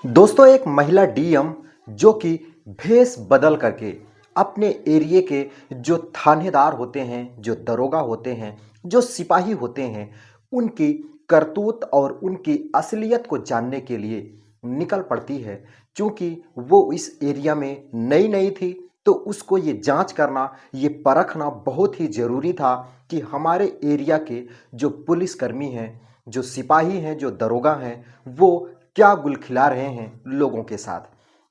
दोस्तों एक महिला डीएम जो कि भेष बदल करके अपने एरिया के जो थानेदार होते हैं, जो दरोगा होते हैं, जो सिपाही होते हैं, उनकी करतूत और उनकी असलियत को जानने के लिए निकल पड़ती है। क्योंकि वो इस एरिया में नई नई थी, तो उसको ये जांच करना, ये परखना बहुत ही ज़रूरी था कि हमारे एरिया के जो पुलिसकर्मी हैं, जो सिपाही हैं, जो दरोगा हैं, वो क्या गुल खिला रहे हैं लोगों के साथ।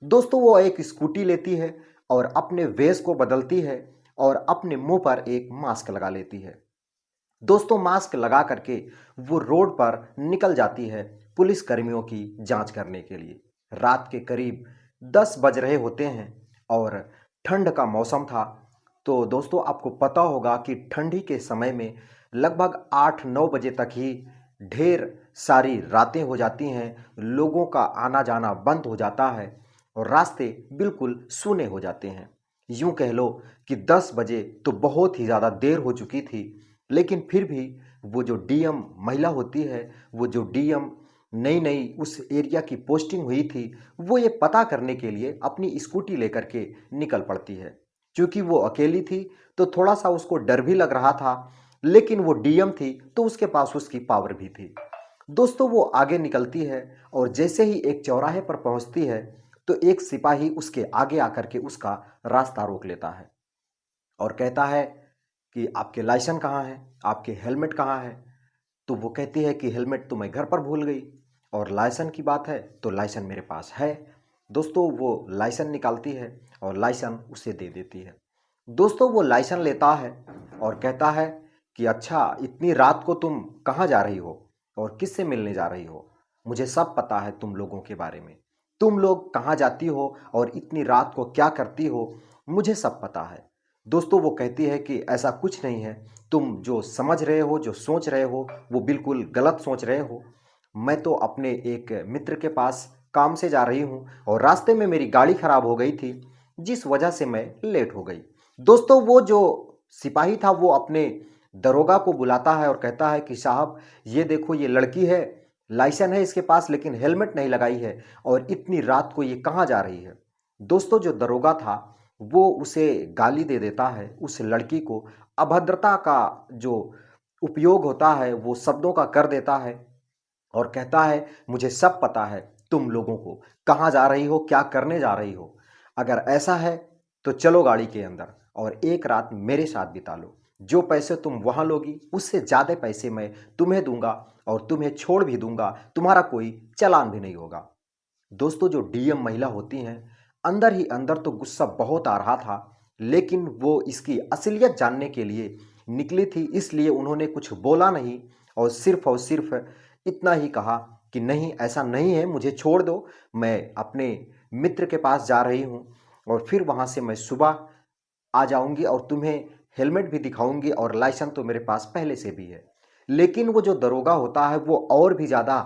दोस्तों वो एक स्कूटी लेती है और अपने वेश को बदलती है और अपने मुंह पर एक मास्क लगा लेती है। दोस्तों मास्क लगा करके वो रोड पर निकल जाती है पुलिस कर्मियों की जांच करने के लिए। रात के करीब 10 बज रहे होते हैं और ठंड का मौसम था। तो दोस्तों आपको पता होगा कि ठंडी के समय में लगभग 8-9 बजे तक ही ढेर सारी रातें हो जाती हैं, लोगों का आना जाना बंद हो जाता है और रास्ते बिल्कुल सूने हो जाते हैं। यूं कह लो कि 10 बजे तो बहुत ही ज़्यादा देर हो चुकी थी, लेकिन फिर भी वो जो डीएम महिला होती है, वो जो डीएम नई नई उस एरिया की पोस्टिंग हुई थी, वो ये पता करने के लिए अपनी स्कूटी लेकर के निकल पड़ती है। क्योंकि वो अकेली थी तो थोड़ा सा उसको डर भी लग रहा था, लेकिन वो डीएम थी तो उसके पास उसकी पावर भी थी। दोस्तों वो आगे निकलती है और जैसे ही एक चौराहे पर पहुंचती है तो एक सिपाही उसके आगे आकर के उसका रास्ता रोक लेता है और कहता है कि आपके लाइसेंस कहाँ हैं, आपके हेलमेट कहाँ है। तो वो कहती है कि हेलमेट तो मैं घर पर भूल गई और लाइसेंस की बात है तो लाइसेंस मेरे पास है। दोस्तों वो लाइसेंस निकालती है और लाइसेंस उसे दे देती है। दोस्तों वो लाइसेंस लेता है और कहता है कि अच्छा इतनी रात को तुम कहाँ जा रही हो और किससे मिलने जा रही हो, मुझे सब पता है तुम लोगों के बारे में, तुम लोग कहाँ जाती हो और इतनी रात को क्या करती हो, मुझे सब पता है। दोस्तों वो कहती है कि ऐसा कुछ नहीं है, तुम जो समझ रहे हो, जो सोच रहे हो, वो बिल्कुल गलत सोच रहे हो। मैं तो अपने एक मित्र के पास काम से जा रही हूँ और रास्ते में मेरी गाड़ी खराब हो गई थी, जिस वजह से मैं लेट हो गई। दोस्तों वो जो सिपाही था वो अपने दरोगा को बुलाता है और कहता है कि साहब ये देखो ये लड़की है, लाइसेंस है इसके पास लेकिन हेलमेट नहीं लगाई है और इतनी रात को ये कहाँ जा रही है। दोस्तों जो दरोगा था वो उसे गाली दे देता है, उस लड़की को अभद्रता का जो उपयोग होता है वो शब्दों का कर देता है और कहता है मुझे सब पता है तुम लोगों को, कहाँ जा रही हो, क्या करने जा रही हो। अगर ऐसा है तो चलो गाड़ी के अंदर और एक रात मेरे साथ बिता लो। जो पैसे तुम वहाँ लोगी उससे ज़्यादा पैसे मैं तुम्हें दूंगा और तुम्हें छोड़ भी दूंगा, तुम्हारा कोई चालान भी नहीं होगा। दोस्तों जो डीएम महिला होती हैं, अंदर ही अंदर तो गुस्सा बहुत आ रहा था, लेकिन वो इसकी असलियत जानने के लिए निकली थी, इसलिए उन्होंने कुछ बोला नहीं और सिर्फ इतना ही कहा कि नहीं ऐसा नहीं है, मुझे छोड़ दो, मैं अपने मित्र के पास जा रही हूँ और फिर वहाँ से मैं सुबह आ जाऊंगी और तुम्हें हेलमेट भी दिखाऊंगी और लाइसेंस तो मेरे पास पहले से भी है। लेकिन वो जो दरोगा होता है वो और भी ज़्यादा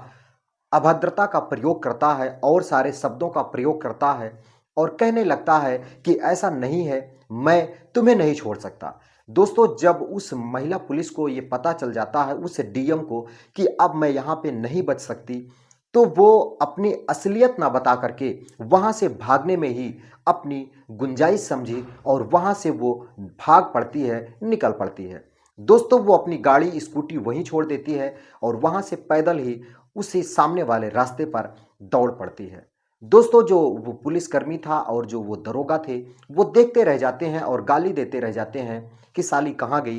अभद्रता का प्रयोग करता है और सारे शब्दों का प्रयोग करता है और कहने लगता है कि ऐसा नहीं है, मैं तुम्हें नहीं छोड़ सकता। दोस्तों जब उस महिला पुलिस को ये पता चल जाता है, उस डीएम को, कि अब मैं यहाँ पे नहीं बच सकती, तो वो अपनी असलियत ना बता करके वहाँ से भागने में ही अपनी गुंजाइश समझी और वहाँ से वो भाग पड़ती है, निकल पड़ती है। दोस्तों वो अपनी गाड़ी स्कूटी वहीं छोड़ देती है और वहाँ से पैदल ही उसी सामने वाले रास्ते पर दौड़ पड़ती है। दोस्तों जो वो पुलिसकर्मी था और जो वो दरोगा थे वो देखते रह जाते हैं और गाली देते रह जाते हैं कि साली कहाँ गई,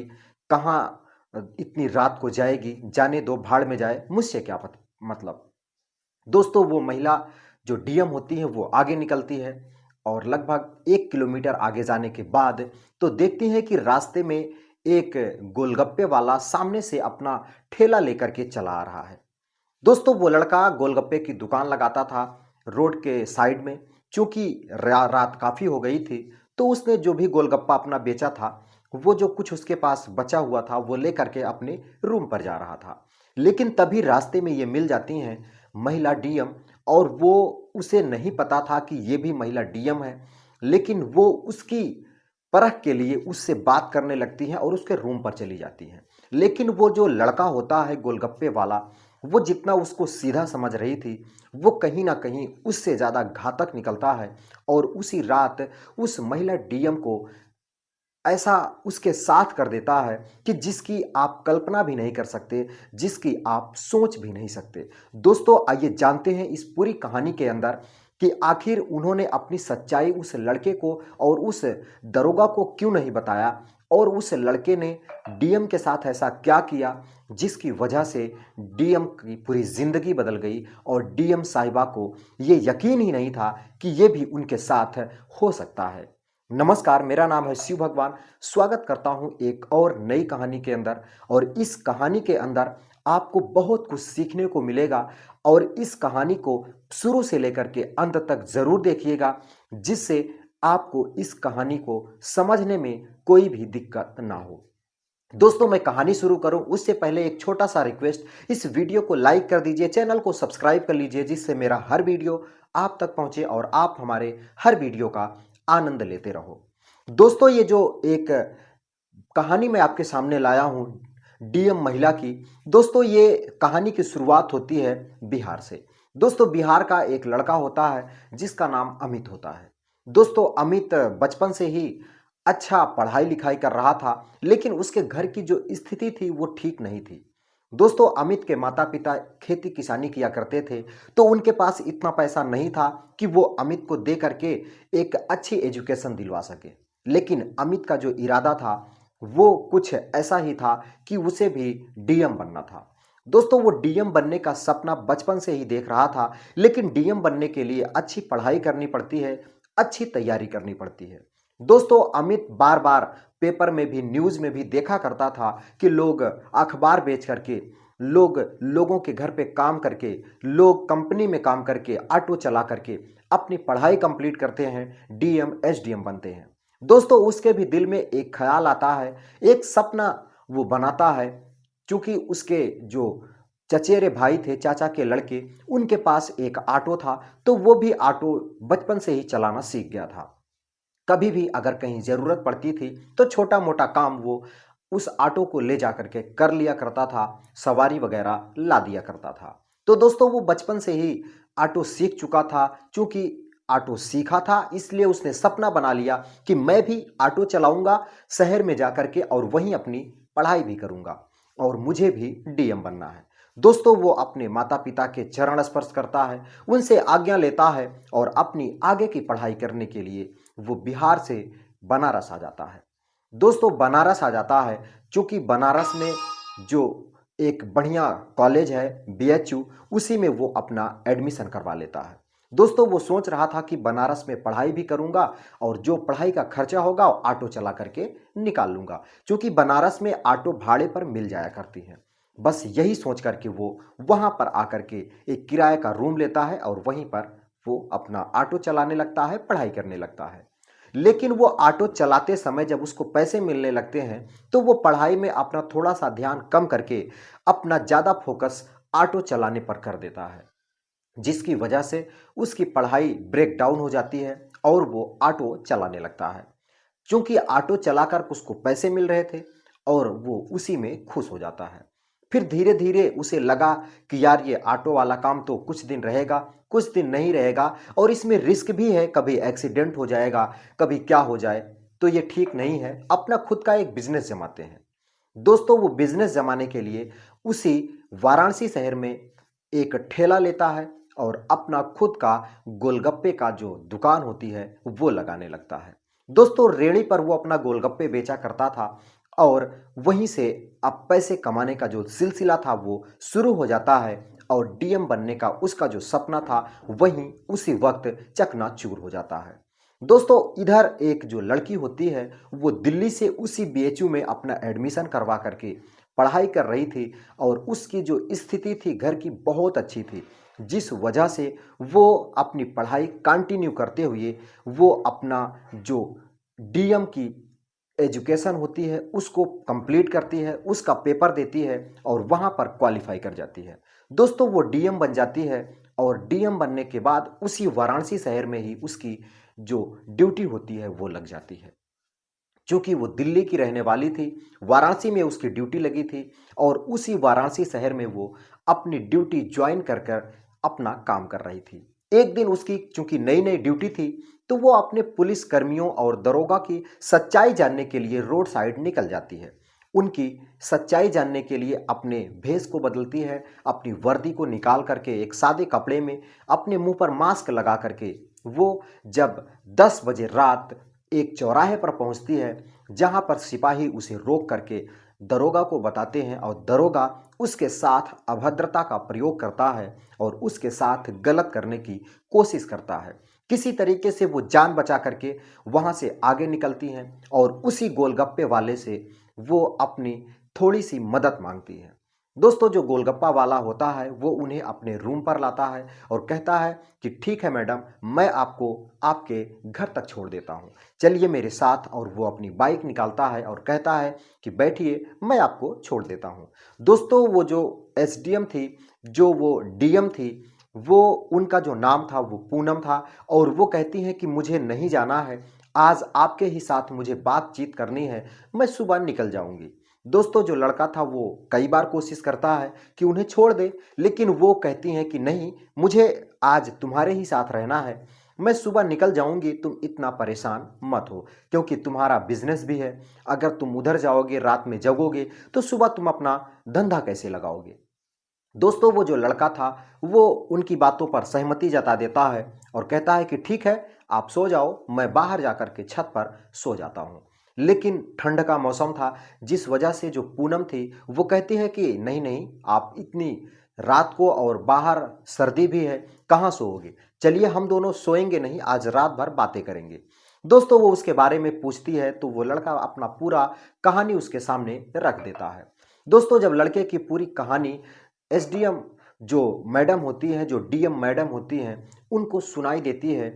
कहाँ इतनी रात को जाएगी, जाने दो भाड़ में जाए, मुझसे क्या मतलब। दोस्तों वो महिला जो डीएम होती है वो आगे निकलती है और लगभग 1 किलोमीटर आगे जाने के बाद तो देखती है कि रास्ते में एक गोलगप्पे वाला सामने से अपना ठेला लेकर के चला आ रहा है। दोस्तों वो लड़का गोलगप्पे की दुकान लगाता था रोड के साइड में। चूंकि रात काफ़ी हो गई थी तो उसने जो भी गोलगप्पा अपना बेचा था वो जो कुछ उसके पास बचा हुआ था वो लेकर के अपने रूम पर जा रहा था। लेकिन तभी रास्ते में ये मिल जाती हैं महिला डीएम और वो उसे नहीं पता था कि ये भी महिला डीएम है, लेकिन वो उसकी परख के लिए उससे बात करने लगती हैं और उसके रूम पर चली जाती हैं। लेकिन वो जो लड़का होता है गोलगप्पे वाला वो जितना उसको सीधा समझ रही थी, वो कहीं न कहीं उससे ज़्यादा घातक निकलता है और उसी रात उस महिला डीएम को ऐसा उसके साथ कर देता है कि जिसकी आप कल्पना भी नहीं कर सकते, जिसकी आप सोच भी नहीं सकते। दोस्तों, आइए जानते हैं इस पूरी कहानी के अंदर कि आखिर उन्होंने अपनी सच्चाई उस लड़के को और उस दरोगा को क्यों नहीं बताया और उस लड़के ने डीएम के साथ ऐसा क्या किया जिसकी वजह से डीएम की पूरी ज़िंदगी बदल गई और डीएम साहिबा को ये यकीन ही नहीं था कि ये भी उनके साथ हो सकता है। नमस्कार, मेरा नाम है शिव भगवान। स्वागत करता हूं एक और नई कहानी के अंदर और इस कहानी के अंदर आपको बहुत कुछ सीखने को मिलेगा और इस कहानी को शुरू से लेकर के अंत तक ज़रूर देखिएगा, जिससे आपको इस कहानी को समझने में कोई भी दिक्कत ना हो। दोस्तों, मैं कहानी शुरू करूं उससे पहले एक छोटा सा रिक्वेस्ट, इस वीडियो को लाइक कर दीजिए, चैनल को सब्सक्राइब कर लीजिए, जिससे मेरा हर वीडियो आप तक पहुंचे और आप हमारे हर वीडियो का आनंद लेते रहो। दोस्तों, ये जो एक कहानी मैं आपके सामने लाया हूं डीएम महिला की, दोस्तों ये कहानी की शुरुआत होती है बिहार से। दोस्तों, बिहार का एक लड़का होता है जिसका नाम अमित होता है। दोस्तों, अमित बचपन से ही अच्छा पढ़ाई लिखाई कर रहा था, लेकिन उसके घर की जो स्थिति थी वो ठीक नहीं थी। दोस्तों, अमित के माता पिता खेती किसानी किया करते थे, तो उनके पास इतना पैसा नहीं था कि वो अमित को दे करके एक अच्छी एजुकेशन दिलवा सके। लेकिन अमित का जो इरादा था वो कुछ ऐसा ही था कि उसे भी डीएम बनना था। दोस्तों, वो डीएम बनने का सपना बचपन से ही देख रहा था, लेकिन डीएम बनने के लिए अच्छी पढ़ाई करनी पड़ती है, अच्छी तैयारी करनी पड़ती है। दोस्तों, अमित बार बार पेपर में भी, न्यूज़ में भी देखा करता था कि लोग अखबार बेच करके, लोग लोगों के घर पे काम करके, लोग कंपनी में काम करके, ऑटो चला करके अपनी पढ़ाई कंप्लीट करते हैं, डीएम एसडीएम बनते हैं। दोस्तों, उसके भी दिल में एक ख्याल आता है, एक सपना वो बनाता है, क्योंकि उसके जो चचेरे भाई थे, चाचा के लड़के, उनके पास एक ऑटो था, तो वो भी ऑटो बचपन से ही चलाना सीख गया था। कभी भी अगर कहीं ज़रूरत पड़ती थी तो छोटा मोटा काम वो उस ऑटो को ले जा करके कर लिया करता था, सवारी वगैरह ला दिया करता था। तो दोस्तों, वो बचपन से ही ऑटो सीख चुका था। चूंकि ऑटो सीखा था, इसलिए उसने सपना बना लिया कि मैं भी ऑटो चलाऊंगा शहर में जा करके और वहीं अपनी पढ़ाई भी करूंगा और मुझे भी डीएम बनना है। दोस्तों, वो अपने माता पिता के चरण स्पर्श करता है, उनसे आज्ञा लेता है और अपनी आगे की पढ़ाई करने के लिए वो बिहार से बनारस आ जाता है। दोस्तों, बनारस आ जाता है क्योंकि बनारस में जो एक बढ़िया कॉलेज है बीएचयू, उसी में वो अपना एडमिशन करवा लेता है। दोस्तों, वो सोच रहा था कि बनारस में पढ़ाई भी करूंगा और जो पढ़ाई का खर्चा होगा वो ऑटो चला करके निकाल लूंगा, क्योंकि बनारस में ऑटो भाड़े पर मिल जाया करती है। बस यही सोच करके वो वहां पर आकर के एक किराए का रूम लेता है और वहीं पर वो अपना ऑटो चलाने लगता है, पढ़ाई करने लगता है। लेकिन वो ऑटो चलाते समय जब उसको पैसे मिलने लगते हैं, तो वो पढ़ाई में अपना थोड़ा सा ध्यान कम करके अपना ज़्यादा फोकस ऑटो चलाने पर कर देता है, जिसकी वजह से उसकी पढ़ाई ब्रेक डाउन हो जाती है और वो ऑटो चलाने लगता है। क्योंकि ऑटो चलाकर उसको पैसे मिल रहे थे और वो उसी में खुश हो जाता है। फिर धीरे धीरे उसे लगा कि यार, ये ऑटो वाला काम तो कुछ दिन रहेगा, कुछ दिन नहीं रहेगा और इसमें रिस्क भी है, कभी एक्सीडेंट हो जाएगा, कभी क्या हो जाए, तो ये ठीक नहीं है, अपना खुद का एक बिजनेस जमाते हैं। दोस्तों, वो बिजनेस जमाने के लिए उसी वाराणसी शहर में एक ठेला लेता है और अपना खुद का गोलगप्पे का जो दुकान होती है वो लगाने लगता है। दोस्तों, रेहड़ी पर वो अपना गोलगप्पे बेचा करता था और वहीं से अब पैसे कमाने का जो सिलसिला था वो शुरू हो जाता है और डीएम बनने का उसका जो सपना था वहीं उसी वक्त चकनाचूर हो जाता है। दोस्तों, इधर एक जो लड़की होती है वो दिल्ली से उसी बीएचयू में अपना एडमिशन करवा करके पढ़ाई कर रही थी और उसकी जो स्थिति थी घर की बहुत अच्छी थी, जिस वजह से वो अपनी पढ़ाई कंटिन्यू करते हुए वो अपना जो डीएम की एजुकेशन होती है उसको कंप्लीट करती है, उसका पेपर देती है और वहाँ पर क्वालिफाई कर जाती है। दोस्तों, वो डीएम बन जाती है और डीएम बनने के बाद उसी वाराणसी शहर में ही उसकी जो ड्यूटी होती है वो लग जाती है। चूँकि वो दिल्ली की रहने वाली थी, वाराणसी में उसकी ड्यूटी लगी थी और उसी वाराणसी शहर में वो अपनी ड्यूटी ज्वाइन कर कर अपना काम कर रही थी। एक दिन उसकी चूंकि नई नई ड्यूटी थी, तो वो अपने पुलिस कर्मियों और दरोगा की सच्चाई जानने के लिए रोड साइड निकल जाती है। उनकी सच्चाई जानने के लिए अपने भेष को बदलती है, अपनी वर्दी को निकाल करके एक सादे कपड़े में अपने मुंह पर मास्क लगा करके वो जब 10 बजे रात एक चौराहे पर पहुंचती है, जहां पर सिपाही उसे रोक करके दरोगा को बताते हैं और दरोगा उसके साथ अभद्रता का प्रयोग करता है और उसके साथ गलत करने की कोशिश करता है। किसी तरीके से वो जान बचा करके वहां से आगे निकलती हैं और उसी गोलगप्पे वाले से वो अपनी थोड़ी सी मदद मांगती है। दोस्तों, जो गोलगप्पा वाला होता है वो उन्हें अपने रूम पर लाता है और कहता है कि ठीक है मैडम, मैं आपको आपके घर तक छोड़ देता हूँ, चलिए मेरे साथ। और वो अपनी बाइक निकालता है और कहता है कि बैठिए, मैं आपको छोड़ देता हूँ। दोस्तों, वो जो एसडीएम थी, जो वो डीएम थी, वो उनका जो नाम था वो पूनम था और वो कहती हैं कि मुझे नहीं जाना है, आज आपके ही साथ मुझे बातचीत करनी है, मैं सुबह निकल जाऊंगी। दोस्तों, जो लड़का था वो कई बार कोशिश करता है कि उन्हें छोड़ दे, लेकिन वो कहती हैं कि नहीं, मुझे आज तुम्हारे ही साथ रहना है, मैं सुबह निकल जाऊंगी, तुम इतना परेशान मत हो, क्योंकि तुम्हारा बिजनेस भी है, अगर तुम उधर जाओगे, रात में जगोगे, तो सुबह तुम अपना धंधा कैसे लगाओगे। दोस्तों, वो जो लड़का था वो उनकी बातों पर सहमति जता देता है और कहता है कि ठीक है, आप सो जाओ, मैं बाहर जाकर के छत पर सो जाता हूँ। लेकिन ठंड का मौसम था, जिस वजह से जो पूनम थी वो कहती है कि नहीं नहीं, आप इतनी रात को और बाहर सर्दी भी है, कहाँ सोओगे, चलिए हम दोनों सोएंगे नहीं, आज रात भर बातें करेंगे। दोस्तों, वो उसके बारे में पूछती है तो वो लड़का अपना पूरा कहानी उसके सामने रख देता है। दोस्तों, जब लड़के की पूरी कहानी एसडीएम जो मैडम होती हैं, जो डीएम मैडम होती हैं, उनको सुनाई देती है,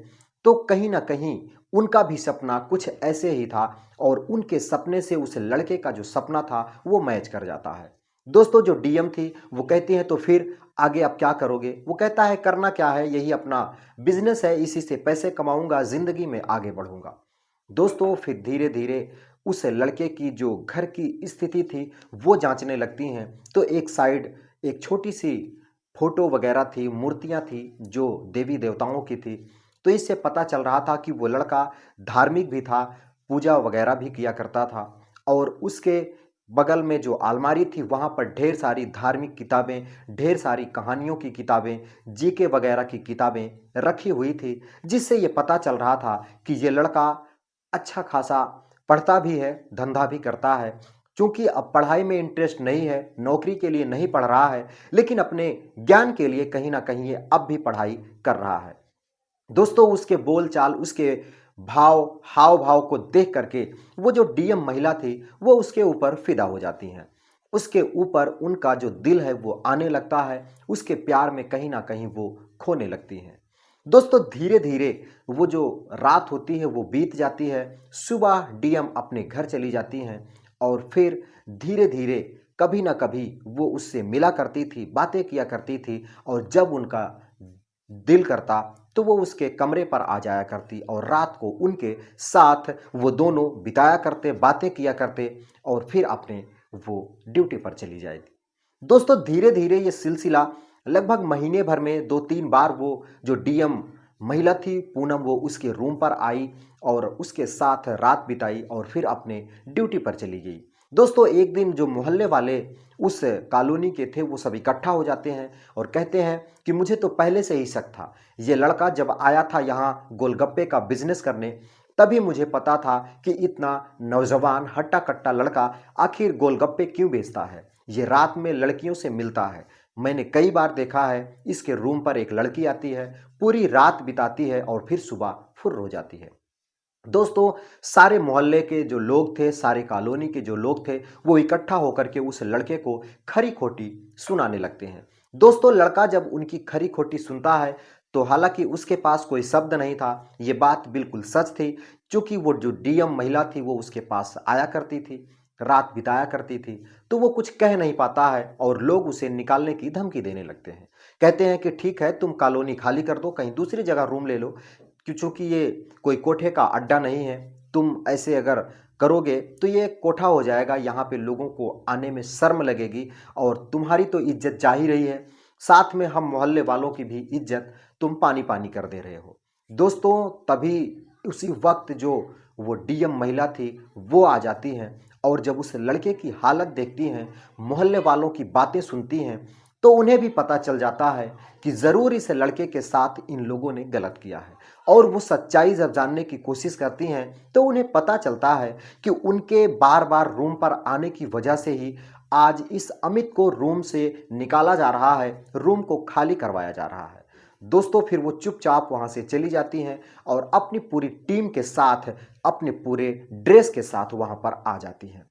तो कहीं ना कहीं उनका भी सपना कुछ ऐसे ही था और उनके सपने से उस लड़के का जो सपना था वो मैच कर जाता है। दोस्तों, जो डीएम थी वो कहती हैं तो फिर आगे आप क्या करोगे। वो कहता है करना क्या है, यही अपना बिजनेस है, इसी से पैसे कमाऊंगा, जिंदगी में आगे बढ़ूंगा। दोस्तों, फिर धीरे धीरे उस लड़के की जो घर की स्थिति थी वो जांचने लगती हैं, तो एक साइड एक छोटी सी फोटो वगैरह थी, मूर्तियां थी जो देवी देवताओं की थी। तो इससे पता चल रहा था कि वो लड़का धार्मिक भी था, पूजा वगैरह भी किया करता था। और उसके बगल में जो अलमारी थी वहाँ पर ढेर सारी धार्मिक किताबें, ढेर सारी कहानियों की किताबें, जीके वगैरह की किताबें रखी हुई थी, जिससे ये पता चल रहा था कि ये लड़का अच्छा खासा पढ़ता भी है, धंधा भी करता है। चूंकि अब पढ़ाई में इंटरेस्ट नहीं है, नौकरी के लिए नहीं पढ़ रहा है, लेकिन अपने ज्ञान के लिए कहीं ना कहीं ये अब भी पढ़ाई कर रहा है। दोस्तों, उसके बोलचाल, उसके भाव हाव भाव को देख करके वो जो डीएम महिला थी वो उसके ऊपर फिदा हो जाती हैं। उसके ऊपर उनका जो दिल है वो आने लगता है, उसके प्यार में कहीं ना कहीं वो खोने लगती हैं। दोस्तों, धीरे धीरे वो जो रात होती है वो बीत जाती है, सुबह डीएम अपने घर चली जाती हैं और फिर धीरे धीरे कभी ना कभी वो उससे मिला करती थी, बातें किया करती थी और जब उनका दिल करता तो वो उसके कमरे पर आ जाया करती और रात को उनके साथ वो दोनों बिताया करते, बातें किया करते और फिर अपने वो ड्यूटी पर चली जाती। दोस्तों, धीरे धीरे ये सिलसिला लगभग महीने भर में 2-3 बार वो जो डीएम महिला थी पूनम, वो उसके रूम पर आई और उसके साथ रात बिताई और फिर अपने ड्यूटी पर चली गई। दोस्तों, एक दिन जो मोहल्ले वाले उस कॉलोनी के थे वो सब इकट्ठा हो जाते हैं और कहते हैं कि मुझे तो पहले से ही शक था, ये लड़का जब आया था यहाँ गोलगप्पे का बिजनेस करने, तभी मुझे पता था कि इतना नौजवान हट्टा कट्टा लड़का आखिर गोलगप्पे क्यों बेचता है, ये रात में लड़कियों से मिलता है। मैंने कई बार देखा है, इसके रूम पर एक लड़की आती है, पूरी रात बिताती है और फिर सुबह फुर्र हो जाती है। दोस्तों, सारे मोहल्ले के जो लोग थे, सारे कॉलोनी के जो लोग थे, वो इकट्ठा होकर के उस लड़के को खरी खोटी सुनाने लगते हैं। दोस्तों, लड़का जब उनकी खरी खोटी सुनता है तो हालांकि उसके पास कोई शब्द नहीं था, ये बात बिल्कुल सच थी, क्योंकि वो जो डीएम महिला थी वो उसके पास आया करती थी, रात बिताया करती थी, तो वो कुछ कह नहीं पाता है और लोग उसे निकालने की धमकी देने लगते हैं। कहते हैं कि ठीक है, तुम कॉलोनी खाली कर दो, कहीं दूसरी जगह रूम ले लो, कि चूंकि ये कोई कोठे का अड्डा नहीं है, तुम ऐसे अगर करोगे तो ये कोठा हो जाएगा, यहाँ पे लोगों को आने में शर्म लगेगी और तुम्हारी तो इज्जत जा ही रही है, साथ में हम मोहल्ले वालों की भी इज्जत तुम पानी पानी कर दे रहे हो। दोस्तों तभी उसी वक्त जो वो डीएम महिला थी वो आ जाती हैं और जब उस लड़के की हालत देखती हैं, मोहल्ले वालों की बातें सुनती हैं, तो उन्हें भी पता चल जाता है कि ज़रूर इस लड़के के साथ इन लोगों ने गलत किया है। और वो सच्चाई जब जानने की कोशिश करती हैं तो उन्हें पता चलता है कि उनके बार बार रूम पर आने की वजह से ही आज इस अमित को रूम से निकाला जा रहा है, रूम को खाली करवाया जा रहा है। दोस्तों फिर वो चुपचाप वहाँ से चली जाती हैं और अपनी पूरी टीम के साथ, अपने पूरे ड्रेस के साथ वहाँ पर आ जाती हैं।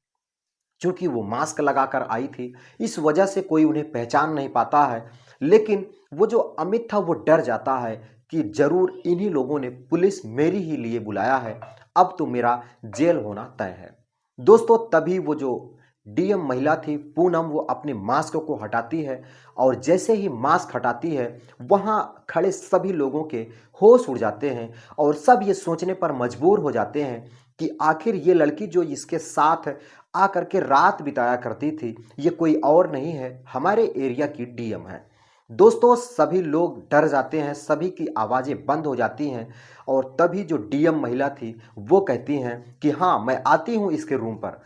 चूँकि वो मास्क लगाकर आई थी, इस वजह से कोई उन्हें पहचान नहीं पाता है, लेकिन वो जो अमित था वो डर जाता है कि ज़रूर इन्हीं लोगों ने पुलिस मेरे ही लिए बुलाया है, अब तो मेरा जेल होना तय है। दोस्तों तभी वो जो डीएम महिला थी पूनम, वो अपने मास्क को हटाती है और जैसे ही मास्क हटाती है, वहाँ खड़े सभी लोगों के होश उड़ जाते हैं और सब ये सोचने पर मजबूर हो जाते हैं कि आखिर ये लड़की जो इसके साथ आकर के रात बिताया करती थी, ये कोई और नहीं है, हमारे एरिया की डीएम है। दोस्तों सभी लोग डर जाते हैं, सभी की आवाज़ें बंद हो जाती हैं और तभी जो डीएम महिला थी वो कहती हैं कि हाँ मैं आती हूँ इसके रूम पर,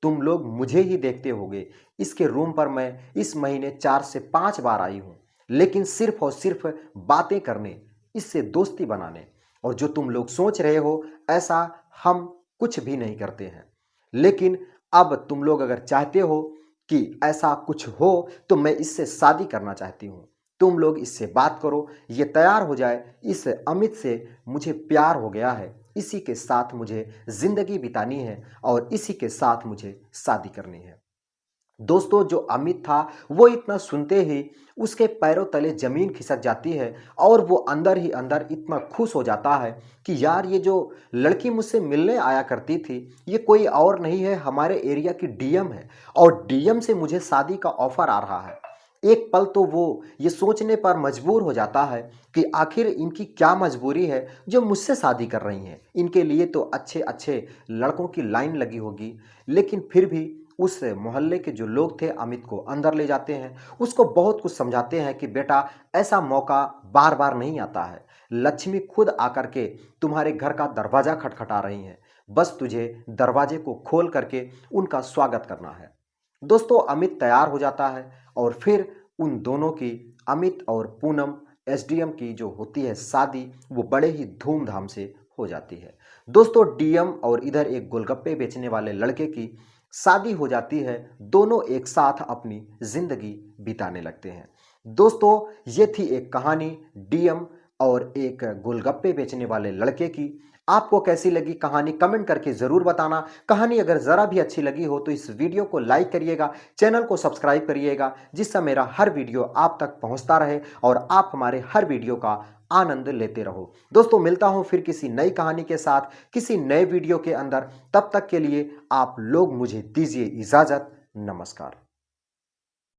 तुम लोग मुझे ही देखते होगे, इसके रूम पर मैं इस महीने 4 से 5 बार आई हूँ, लेकिन सिर्फ और सिर्फ बातें करने, इससे दोस्ती बनाने, और जो तुम लोग सोच रहे हो ऐसा हम कुछ भी नहीं करते हैं। लेकिन अब तुम लोग अगर चाहते हो कि ऐसा कुछ हो तो मैं इससे शादी करना चाहती हूँ, तुम लोग इससे बात करो, ये तैयार हो जाए, इस अमित से मुझे प्यार हो गया है, इसी के साथ मुझे ज़िंदगी बितानी है और इसी के साथ मुझे शादी करनी है। दोस्तों जो अमित था वो इतना सुनते ही उसके पैरों तले जमीन खिसक जाती है और वो अंदर ही अंदर इतना खुश हो जाता है कि यार ये जो लड़की मुझसे मिलने आया करती थी ये कोई और नहीं है, हमारे एरिया की डीएम है और डीएम से मुझे शादी का ऑफर आ रहा है। एक पल तो वो ये सोचने पर मजबूर हो जाता है कि आखिर इनकी क्या मजबूरी है जो मुझसे शादी कर रही हैं, इनके लिए तो अच्छे अच्छे लड़कों की लाइन लगी होगी। लेकिन फिर भी उस मोहल्ले के जो लोग थे अमित को अंदर ले जाते हैं, उसको बहुत कुछ समझाते हैं कि बेटा ऐसा मौका बार बार नहीं आता है, लक्ष्मी खुद आकर के तुम्हारे घर का दरवाज़ा खटखटा रही हैं, बस तुझे दरवाजे को खोल करके उनका स्वागत करना है। दोस्तों अमित तैयार हो जाता है और फिर उन दोनों की, अमित और पूनम एसडीएम की जो होती है शादी, वो बड़े ही धूमधाम से हो जाती है। दोस्तों डीएम और इधर एक गोलगप्पे बेचने वाले लड़के की शादी हो जाती है, दोनों एक साथ अपनी जिंदगी बिताने लगते हैं। दोस्तों ये थी एक कहानी डीएम और एक गोलगप्पे बेचने वाले लड़के की। आपको कैसी लगी कहानी कमेंट करके ज़रूर बताना। कहानी अगर ज़रा भी अच्छी लगी हो तो इस वीडियो को लाइक करिएगा, चैनल को सब्सक्राइब करिएगा, जिससे मेरा हर वीडियो आप तक पहुंचता रहे और आप हमारे हर वीडियो का आनंद लेते रहो। दोस्तों मिलता हूं फिर किसी नई कहानी के साथ किसी नए वीडियो के अंदर, तब तक के लिए आप लोग मुझे दीजिए इजाज़त। नमस्कार।